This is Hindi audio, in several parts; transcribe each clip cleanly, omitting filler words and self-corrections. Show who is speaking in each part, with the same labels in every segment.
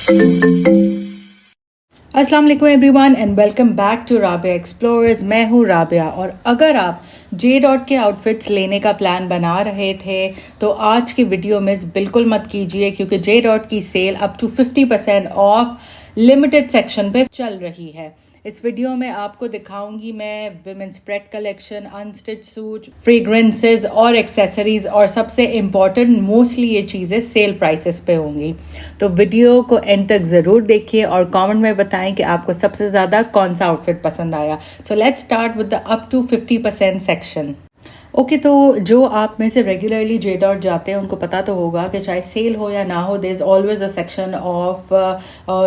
Speaker 1: अस्सलाम वालेकुम everyone and welcome back to Rabia explorers. मैं हूँ राबिया और अगर आप जे डॉट के आउटफिट्स लेने का प्लान बना रहे थे तो आज की वीडियो मिस बिल्कुल मत कीजिए, क्योंकि जे डॉट की sale up to 50% off limited section पे चल रही है। इस वीडियो में आपको दिखाऊंगी मैं women's parade collection, unstitch suit, fragrances और एक्सेसरीज, और सबसे इम्पॉर्टेंट मोस्टली ये चीज़ें सेल प्राइसेस पे होंगी। तो वीडियो को एंड तक ज़रूर देखिए और कमेंट में बताएं कि आपको सबसे ज़्यादा कौन सा आउटफिट पसंद आया। So let's start with the up to 50% section. Okay, तो जो आप में से रेगुलरली जे डॉट जाते हैं उनको पता तो होगा कि चाहे सेल हो या ना हो, there is always a section of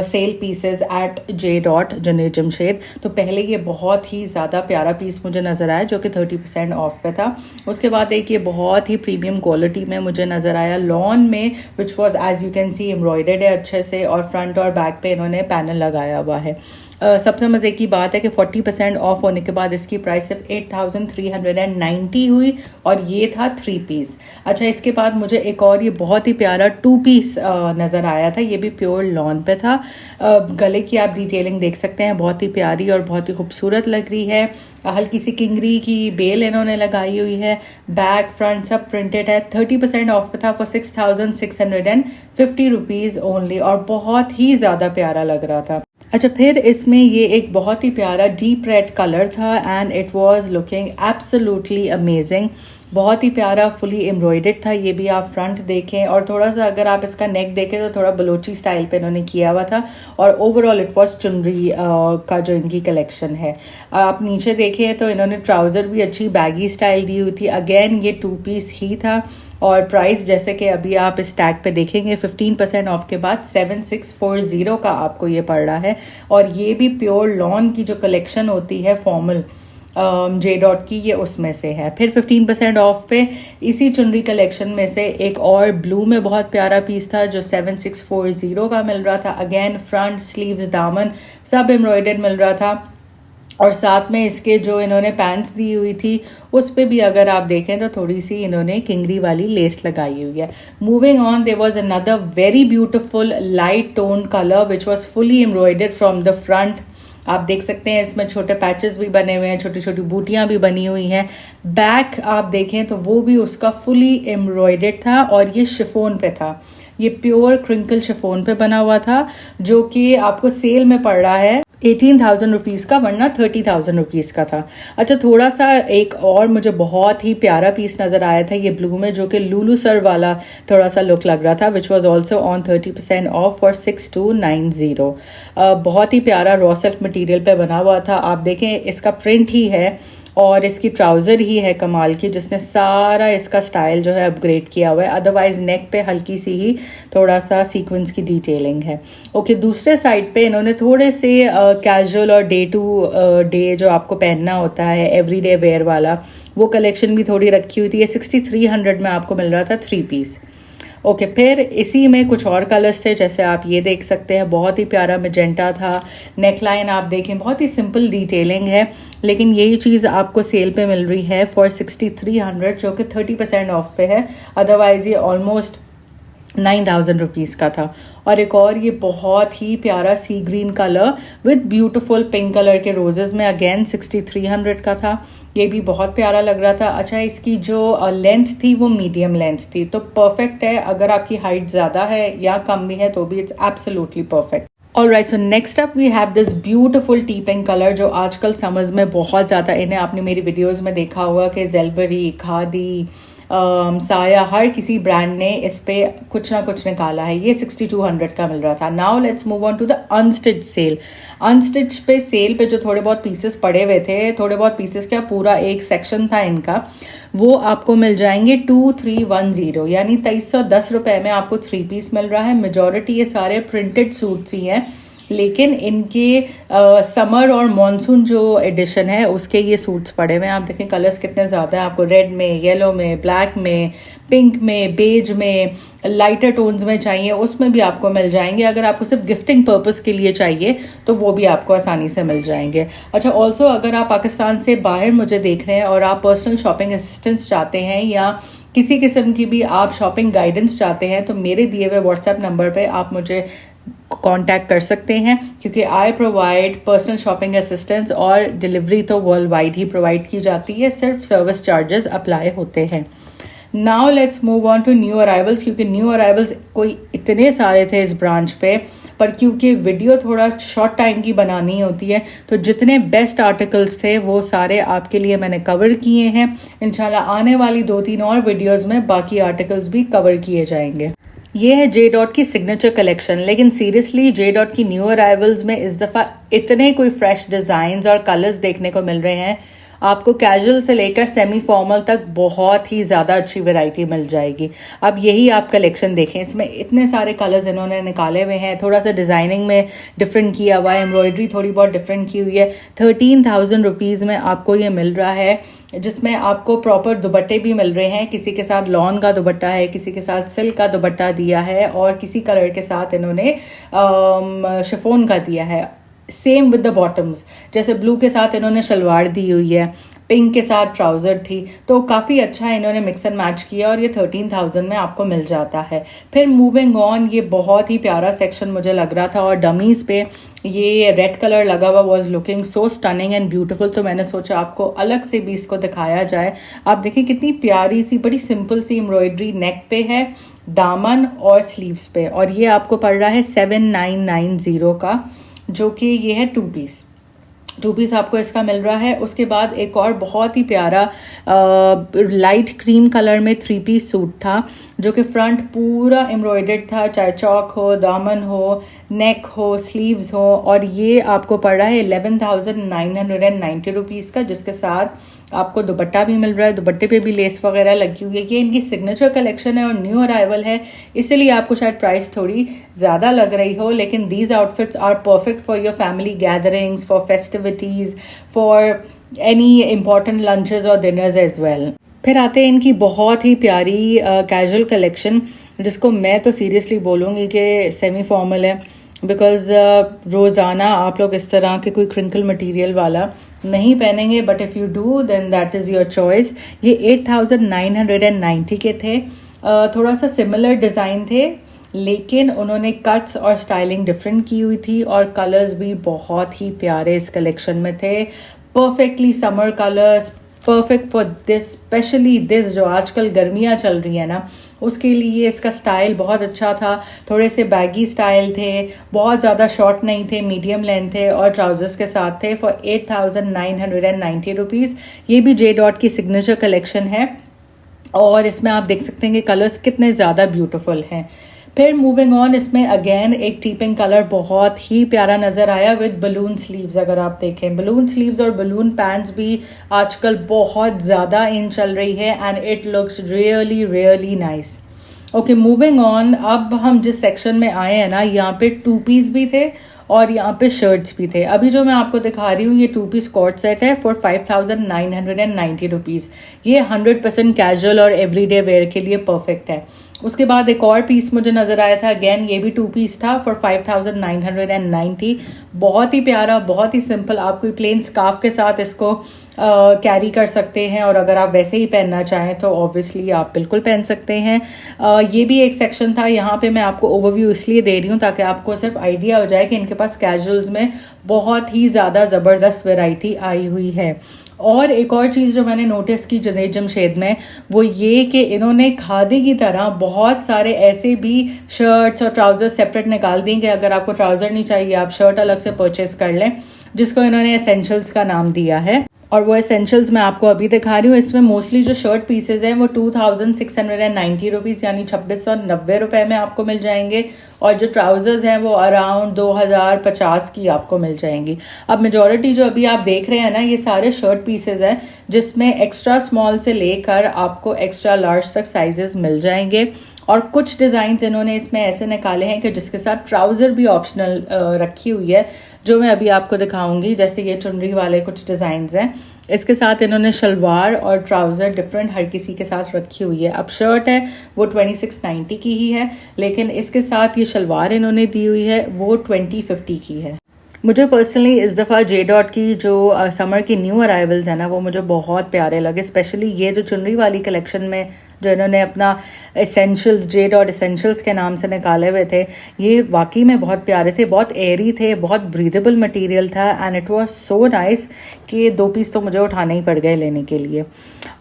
Speaker 1: sale pieces at J dot Junaid Jamshed. तो पहले ये बहुत ही ज़्यादा प्यारा पीस मुझे नज़र आया जो कि 30% ऑफ पे था। उसके बाद एक ये बहुत ही प्रीमियम क्वालिटी में मुझे नज़र आया लॉन में, which was as you can see embroidered है अच्छे से, और फ्रंट और बैक पे इन्होंने पैनल लगाया हुआ है। सबसे मज़े की बात है कि 40% ऑफ होने के बाद इसकी प्राइस सिर्फ 8390 हुई और ये था 3 पीस। अच्छा, इसके बाद मुझे एक और ये बहुत ही प्यारा 2 पीस नज़र आया था। ये भी प्योर लॉन पे था। गले की आप डिटेलिंग देख सकते हैं, बहुत ही प्यारी और बहुत ही खूबसूरत लग रही है। हल्की सी किंगरी की बेल इन्होंने लगाई हुई है। बैक फ्रंट सब प्रिंटेड है। 30% ऑफ पे था फॉर 6650 रुपीज़ ओनली, और बहुत ही ज़्यादा प्यारा लग रहा था। अच्छा, फिर इसमें ये एक बहुत ही प्यारा डीप रेड कलर था and it was looking absolutely amazing. बहुत ही प्यारा फुली एम्ब्रॉयडर्ड था। ये भी आप फ्रंट देखें और थोड़ा सा अगर आप इसका नेक देखें तो थोड़ा बलोची स्टाइल पे इन्होंने किया हुआ था, और ओवरऑल इट वाज चुनरी का जो इनकी कलेक्शन है। आप नीचे देखें तो इन्होंने ट्राउज़र भी अच्छी बैगी स्टाइल दी हुई थी। अगेन ये 2 पीस ही था और प्राइस जैसे कि अभी आप इस टैग पे देखेंगे 15% ऑफ के बाद 7640 का आपको ये पड़ रहा है। और ये भी प्योर लॉन की जो कलेक्शन होती है फॉर्मल जे डॉट की, ये उसमें से है। फिर 15% ऑफ पे इसी चुनरी कलेक्शन में से एक और ब्लू में बहुत प्यारा पीस था जो 7640 का मिल रहा था। अगेन फ्रंट स्लीव्स दामन सब एम्ब्रॉयडर्ड मिल रहा था, और साथ में इसके जो इन्होंने पैंट्स दी हुई थी उस पे भी अगर आप देखें तो थोड़ी सी इन्होंने किंगरी वाली लेस लगाई हुई है। Moving on, there was another very beautiful light tone colour which was fully embroidered from the front. आप देख सकते हैं इसमें छोटे पैचेस भी बने हुए हैं, छोटी छोटी बूटियां भी बनी हुई हैं। बैक आप देखें तो वो भी उसका फुली एम्ब्रॉयडर्ड था और ये शिफोन पे था। ये प्योर क्रिंकल शिफोन पे बना हुआ था जो कि आपको सेल में पड़ रहा है 18,000 रुपीज़ का, वरना 30,000 रुपीज़ का था। अच्छा, थोड़ा सा एक और मुझे बहुत ही प्यारा पीस नज़र आया था ये ब्लू में, जो कि लुलू सर वाला थोड़ा सा लुक लग रहा था, which was also on 30% of for 6290। बहुत ही प्यारा रॉ सिल्क मटीरियल पे बना हुआ था। आप देखें इसका प्रिंट ही है और इसकी ट्राउज़र ही है कमाल की, जिसने सारा इसका स्टाइल जो है अपग्रेड किया हुआ है। अदरवाइज नेक पे हल्की सी ही थोड़ा सा सीक्वेंस की डिटेलिंग है। ओके, दूसरे साइड पे इन्होंने थोड़े से कैजुअल और डे टू डे जो आपको पहनना होता है एवरीडे वेयर वाला, वो कलेक्शन भी थोड़ी रखी हुई थी। ये 6300 में आपको मिल रहा था 3 पीस। ओके, फिर इसी में कुछ और कलर्स थे, जैसे आप ये देख सकते हैं बहुत ही प्यारा मैजेंटा था। नेकलाइन आप देखें बहुत ही सिंपल डिटेलिंग है, लेकिन यही चीज़ आपको सेल पे मिल रही है फॉर 6300 जो कि 30% ऑफ पे है। अदरवाइज ये ऑलमोस्ट 9,000 रुपीज़ का था। और एक और ये बहुत ही प्यारा सी green colour with beautiful pink colour के रोजेस में, अगेन 6300 का था। ये भी बहुत प्यारा लग रहा था। अच्छा, इसकी जो लेंथ थी वो मीडियम लेंथ थी, तो परफेक्ट है। अगर आपकी हाइट ज़्यादा है या कम भी है तो भी it's absolutely perfect. Alright, so next up we have this beautiful tea pink colour जो आजकल समर्स में बहुत ज़्यादा इन्हें आपने मेरी वीडियोस में देखा होगा कि ज़ेलबरी, खादी, साया, हर किसी ब्रांड ने इस पे कुछ ना कुछ निकाला है। ये 6200 का मिल रहा था। Now let's move on to the unstitch sale. Unstitch पे सेल पे जो थोड़े बहुत पीसेस पड़े हुए थे, थोड़े बहुत पीसेस क्या पूरा एक सेक्शन था इनका, वो आपको मिल जाएंगे 2310, यानी 2310 रुपए में आपको 3 पीस मिल रहा है। मेजॉरिटी ये सारे प्रिंटेड सूट्स ही हैं, लेकिन इनके समर और मॉनसून जो एडिशन है उसके ये सूट्स पड़े हुए हैं। आप देखें कलर्स कितने ज़्यादा हैं, आपको रेड में, येलो में, ब्लैक में, पिंक में, बेज में, लाइटर टोन्स में चाहिए उसमें भी आपको मिल जाएंगे। अगर आपको सिर्फ गिफ्टिंग पर्पस के लिए चाहिए तो वो भी आपको आसानी से मिल जाएंगे। अच्छा, ऑल्सो अगर आप पाकिस्तान से बाहर मुझे देख रहे हैं और आप पर्सनल शॉपिंग असिस्टेंस चाहते हैं या किसी किस्म की भी आप शॉपिंग गाइडेंस चाहते हैं तो मेरे दिए हुए व्हाट्सएप नंबर पे आप मुझे कांटेक्ट कर सकते हैं, क्योंकि I provide personal shopping assistance और डिलीवरी तो वर्ल्ड वाइड ही प्रोवाइड की जाती है, सिर्फ सर्विस चार्जेस अप्लाई होते हैं। Now let's move on to new arrivals, क्योंकि न्यू अराइवल्स कोई इतने सारे थे इस ब्रांच पे, पर क्योंकि वीडियो थोड़ा शॉर्ट टाइम की बनानी होती है तो जितने बेस्ट आर्टिकल्स थे वो सारे आपके लिए मैंने कवर किए हैं। इंशाल्लाह आने वाली 2-3 और वीडियोस में बाकी आर्टिकल्स भी कवर किए जाएंगे। ये है जे डॉट की सिग्नेचर कलेक्शन, लेकिन सीरियसली जे डॉट की न्यू अराइवल्स में इस दफ़ा इतने कोई फ्रेश डिज़ाइंस और कलर्स देखने को मिल रहे हैं, आपको कैजुअल से लेकर सेमी फॉर्मल तक बहुत ही ज़्यादा अच्छी वैरायटी मिल जाएगी। अब यही आप कलेक्शन देखें, इसमें इतने सारे कलर्स इन्होंने निकाले हुए हैं, थोड़ा सा डिज़ाइनिंग में डिफरेंट किया हुआ है, एम्ब्रॉयडरी थोड़ी बहुत डिफरेंट की हुई है। 13,000 रुपीज़ में आपको ये मिल रहा है, जिसमें आपको प्रॉपर दुपट्टे भी मिल रहे हैं। किसी के साथ लॉन का दुपट्टा है, किसी के साथ सिल्क का दुपट्टा दिया है और किसी कलर के साथ इन्होंने शिफॉन का दिया है। सेम विद द बॉटम्स, जैसे ब्लू के साथ इन्होंने शलवार दी हुई है, पिंक के साथ ट्राउज़र थी, तो काफ़ी अच्छा इन्होंने मिक्स एंड मैच किया और ये 13,000 में आपको मिल जाता है। फिर मूविंग ऑन, ये बहुत ही प्यारा सेक्शन मुझे लग रहा था और डमीज़ पे ये रेड कलर लगा हुआ was looking so stunning and beautiful, तो मैंने सोचा आपको अलग से भी इसको दिखाया जाए। आप देखिए कितनी प्यारी सी बड़ी सिंपल सी एम्ब्रॉयडरी नेक पे है, दामन और स्लीव्स पे, और ये आपको पड़ रहा है 7,990 का, जो कि ये है 2 पीस आपको इसका मिल रहा है। उसके बाद एक और बहुत ही प्यारा लाइट क्रीम कलर में 3 पीस सूट था, जो कि फ्रंट पूरा एम्ब्रॉयडर्ड था, चाहे चौक हो, दामन हो, नेक हो, स्लीव्स हो, और ये आपको पड़ रहा है 11,990 रुपीज़ का, जिसके साथ आपको दुपट्टा भी मिल रहा है। दुपट्टे पे भी लेस वगैरह लगी हुई है। ये इनकी सिग्नेचर कलेक्शन है और न्यू अराइवल है, इसीलिए आपको शायद प्राइस थोड़ी ज़्यादा लग रही हो, लेकिन these outfits are perfect for your family gatherings, for festivities, for any important lunches और डिनर्स एज वेल। फिर आते हैं इनकी बहुत ही प्यारी कैजुअल कलेक्शन, जिसको मैं तो सीरियसली बोलूँगी कि सेमी फॉर्मल है, बिकॉज रोज़ाना आप लोग इस तरह के कोई क्रिंकल मटेरियल वाला नहीं पहनेंगे, but if you do then that is your choice. ये 8,990 के थे। थोड़ा सा सिमिलर डिज़ाइन थे, लेकिन उन्होंने कट्स और स्टाइलिंग डिफरेंट की हुई थी और कलर्स भी बहुत ही प्यारे इस कलेक्शन में थे। Perfectly summer colours, perfect for this, specially this जो आजकल गर्मियाँ चल रही है ना, उसके लिए इसका स्टाइल बहुत अच्छा था। थोड़े से बैगी स्टाइल थे, बहुत ज़्यादा शॉर्ट नहीं थे, मीडियम लेंथ थे और ट्राउजर्स के साथ थे फॉर 8,990 रुपीज़। ये भी जे डॉट की सिग्नेचर कलेक्शन है और इसमें आप देख सकते हैं कि कलर्स कितने ज़्यादा ब्यूटीफुल हैं। फिर मूविंग ऑन, इसमें अगेन एक टीपिंग कलर बहुत ही प्यारा नज़र आया विद बलून स्लीव्स। अगर आप देखें, बलून स्लीव्स और बलून पैंट्स भी आजकल बहुत ज़्यादा इन चल रही है and it looks really really nice. Okay, moving on, अब हम जिस सेक्शन में आए हैं ना, यहाँ पे 2 पीस भी थे और यहाँ पे शर्ट्स भी थे। अभी जो मैं आपको दिखा रही हूँ ये 2 पीस कोट सेट है फॉर 5,990 रुपीज़। ये 100% कैजुअल और एवरीडे वेयर के लिए परफेक्ट है। उसके बाद एक और पीस मुझे नज़र आया था, अगेन ये भी 2 पीस था फॉर 5,990। बहुत ही प्यारा, बहुत ही सिंपल, आप कोई प्लेन स्कार्फ के साथ इसको कैरी कर सकते हैं और अगर आप वैसे ही पहनना चाहें तो ऑब्वियसली आप बिल्कुल पहन सकते हैं। ये भी एक सेक्शन था, यहाँ पे मैं आपको ओवरव्यू इसलिए दे रही हूँ ताकि आपको सिर्फ आइडिया हो जाए कि इनके पास कैजुअल्स में बहुत ही ज़्यादा ज़बरदस्त वैरायटी आई हुई है। और एक और चीज़ जो मैंने नोटिस की जुनैद जमशेद में, वो ये कि इन्होंने खादी की तरह बहुत सारे ऐसे भी शर्ट्स और ट्राउज़र सेपरेट निकाल दी कि अगर आपको ट्राउज़र नहीं चाहिए आप शर्ट अलग से परचेस कर लें, जिसको इन्होंने एसेंशियल्स का नाम दिया है। और वो एसेंशियल्स मैं आपको अभी दिखा रही हूँ। इसमें मोस्टली जो शर्ट पीसेज हैं वो 2,690 रुपीज़ यानी 2,690 रुपये में आपको मिल जाएंगे और जो ट्राउज़र्स हैं वो अराउंड 2,050 की आपको मिल जाएंगी। अब मेजॉरिटी जो अभी आप देख रहे हैं ना, ये सारे शर्ट पीसेज हैं जिसमें एक्स्ट्रा स्मॉल से लेकर आपको एक्स्ट्रा लार्ज तक साइजेस मिल जाएंगे। और कुछ डिज़ाइंस इन्होंने इसमें ऐसे निकाले हैं कि जिसके साथ ट्राउज़र भी ऑप्शनल रखी हुई है, जो मैं अभी आपको दिखाऊंगी। जैसे ये चुनरी वाले कुछ डिज़ाइंस हैं, इसके साथ इन्होंने शलवार और ट्राउज़र डिफरेंट हर किसी के साथ रखी हुई है। अब शर्ट है वो 2690 की ही है, लेकिन इसके साथ ये शलवार इन्होंने दी हुई है वो 2050 की है। मुझे पर्सनली इस दफ़ा जे डॉट की जो समर की न्यू अराइवल्स हैं ना, वो मुझे बहुत प्यारे लगे। स्पेशली ये जो चुनरी वाली कलेक्शन में जो इन्होंने अपना एसेंशियल्स, जे डॉट एसेंशियल्स के नाम से निकाले हुए थे, ये वाकई में बहुत प्यारे थे, बहुत एयरी थे, बहुत ब्रीदेबल मटेरियल था and it was so nice कि 2 पीस तो मुझे उठाने ही पड़ गए लेने के लिए।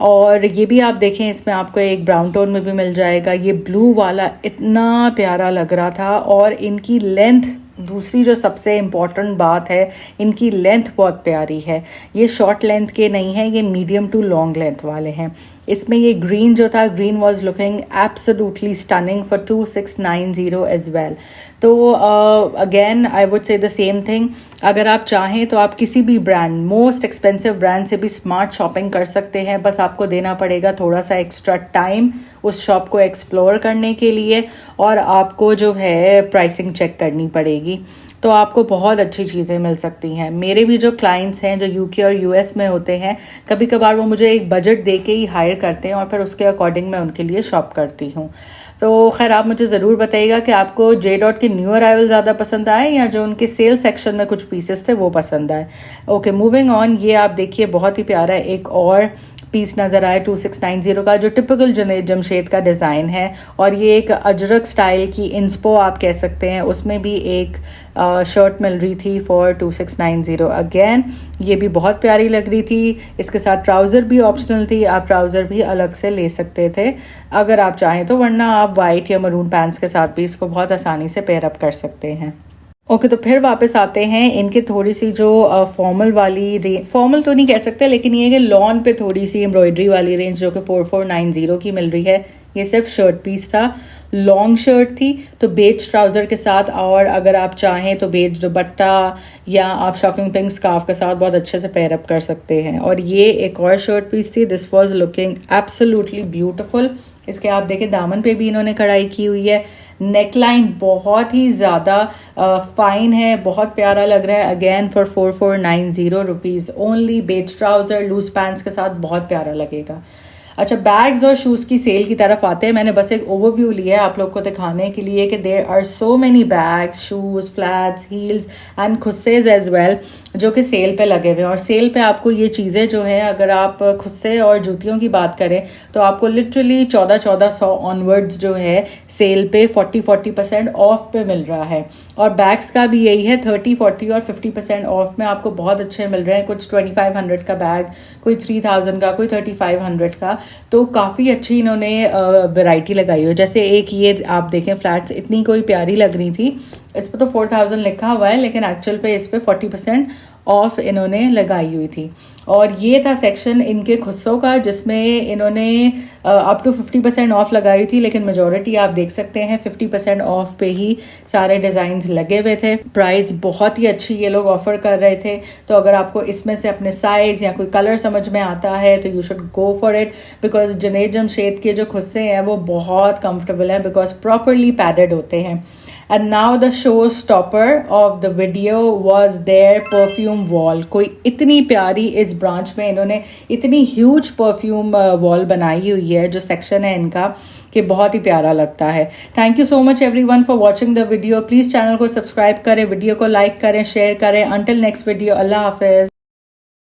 Speaker 1: और ये भी आप देखें, इसमें आपको एक ब्राउन टोन में भी मिल जाएगा। ये ब्लू वाला इतना प्यारा लग रहा था और इनकी लेंथ, दूसरी जो सबसे इम्पॉर्टेंट बात है, इनकी लेंथ बहुत प्यारी है। ये शॉर्ट लेंथ के नहीं है, ये मीडियम टू लॉन्ग लेंथ वाले हैं। इसमें ये ग्रीन जो था, green was looking absolutely stunning for 2690 as well. तो again I would say the same thing, अगर आप चाहें तो आप किसी भी ब्रांड, मोस्ट एक्सपेंसिव ब्रांड से भी स्मार्ट शॉपिंग कर सकते हैं। बस आपको देना पड़ेगा थोड़ा सा एक्स्ट्रा टाइम उस शॉप को एक्सप्लोर करने के लिए, और आपको जो है प्राइसिंग चेक करनी पड़ेगी, तो आपको बहुत अच्छी चीज़ें मिल सकती हैं। मेरे भी जो क्लाइंट्स हैं जो यूके और यूएस में होते हैं, कभी कभार वो मुझे एक बजट दे के ही हायर करते हैं और फिर उसके अकॉर्डिंग मैं उनके लिए शॉप करती हूँ। तो खैर, आप मुझे ज़रूर बताइएगा कि आपको जे डॉट के न्यू अराइवल ज़्यादा पसंद आए या जो उनके सेल सेक्शन में कुछ पीसेस थे वो पसंद आए। Okay, moving on. ये आप देखिए, बहुत ही प्यारा एक और पीस नज़र आए 2690 का, जो टिपिकल जुनैद जमशेद का डिज़ाइन है, और ये एक अजरक स्टाइल की इंस्पो आप कह सकते हैं। उसमें भी एक शर्ट मिल रही थी फॉर 2690। अगेन ये भी बहुत प्यारी लग रही थी। इसके साथ ट्राउज़र भी ऑप्शनल थी, आप ट्राउज़र भी अलग से ले सकते थे अगर आप चाहें तो, वरना आप वाइट या मरून पैंट्स के साथ भी इसको बहुत आसानी से पेयर अप कर सकते हैं। ओके, तो फिर वापस आते हैं इनके थोड़ी सी जो फॉर्मल वाली रेंज, फॉर्मल तो नहीं कह सकते, लेकिन ये कि लॉन पे थोड़ी सी एम्ब्रॉयडरी वाली रेंज जो कि 4490 की मिल रही है। ये सिर्फ शर्ट पीस था, लॉन्ग शर्ट थी, तो बेज ट्राउज़र के साथ, और अगर आप चाहें तो बेज दुपट्टा या आप शॉकिंग पिंक स्कार्फ के साथ बहुत अच्छे से पेयर अप कर सकते हैं। और ये एक और शर्ट पीस थी, this was looking absolutely beautiful. इसके आप देखें दामन पे भी इन्होंने कढ़ाई की हुई है, नेकलाइन बहुत ही ज़्यादा फाइन है, बहुत प्यारा लग रहा है। Again for 4490 rupees only. Beige trouser loose pants के साथ बहुत प्यारा लगेगा। अच्छा, बैग्स और शूज़ की सेल की तरफ आते हैं। मैंने बस एक ओवरव्यू लिया है आप लोग को दिखाने के लिए कि there are so many bags, shoes, flats, heels and खुस्सेज एज वेल, जो कि सेल पे लगे हुए हैं। और सेल पे आपको ये चीज़ें जो है, अगर आप खुस्से और जूतियों की बात करें तो आपको लिटरली 1400 ऑनवर्ड्स जो है सेल पे 40% ऑफ पे मिल रहा है। और बैग्स का भी यही है, 30, 40 और 50% ऑफ में आपको बहुत अच्छे मिल रहे हैं। कुछ 2500 का बैग, कोई 3000 का, कोई 3500 का, तो काफ़ी अच्छी इन्होंने वैरायटी लगाई हो। जैसे एक ये आप देखें फ्लैट्स, इतनी कोई प्यारी लग रही थी। इस पर तो 4000 लिखा हुआ है, लेकिन एक्चुअल पे इस पे 40% ऑफ इन्होंने लगाई हुई थी। और ये था सेक्शन इनके खुस्सों का, जिसमें इन्होंने अप टू 50% ऑफ लगाई थी, लेकिन मेजॉरिटी आप देख सकते हैं 50% ऑफ पे ही सारे डिज़ाइंस लगे हुए थे। प्राइस बहुत ही अच्छी ये लोग ऑफर कर रहे थे, तो अगर आपको इसमें से अपने साइज़ या कोई कलर समझ में आता है तो you should go for it, because Junaid Jamshed के जो खुस्से हैं वो बहुत कंफर्टेबल हैं, बिकॉज प्रॉपरली पैडेड होते हैं। And now the showstopper of the video was their perfume wall। कोई इतनी प्यारी इस ब्रांच में इन्होंने इतनी ह्यूज परफ्यूम वॉल बनाई हुई है, जो सेक्शन है इनका, कि बहुत ही प्यारा लगता है। Thank you so much everyone for watching the video. Please channel को सब्सक्राइब करें, वीडियो को लाइक करें, शेयर करें। अंटिल नेक्स्ट वीडियो, अल्लाह हाफिज़।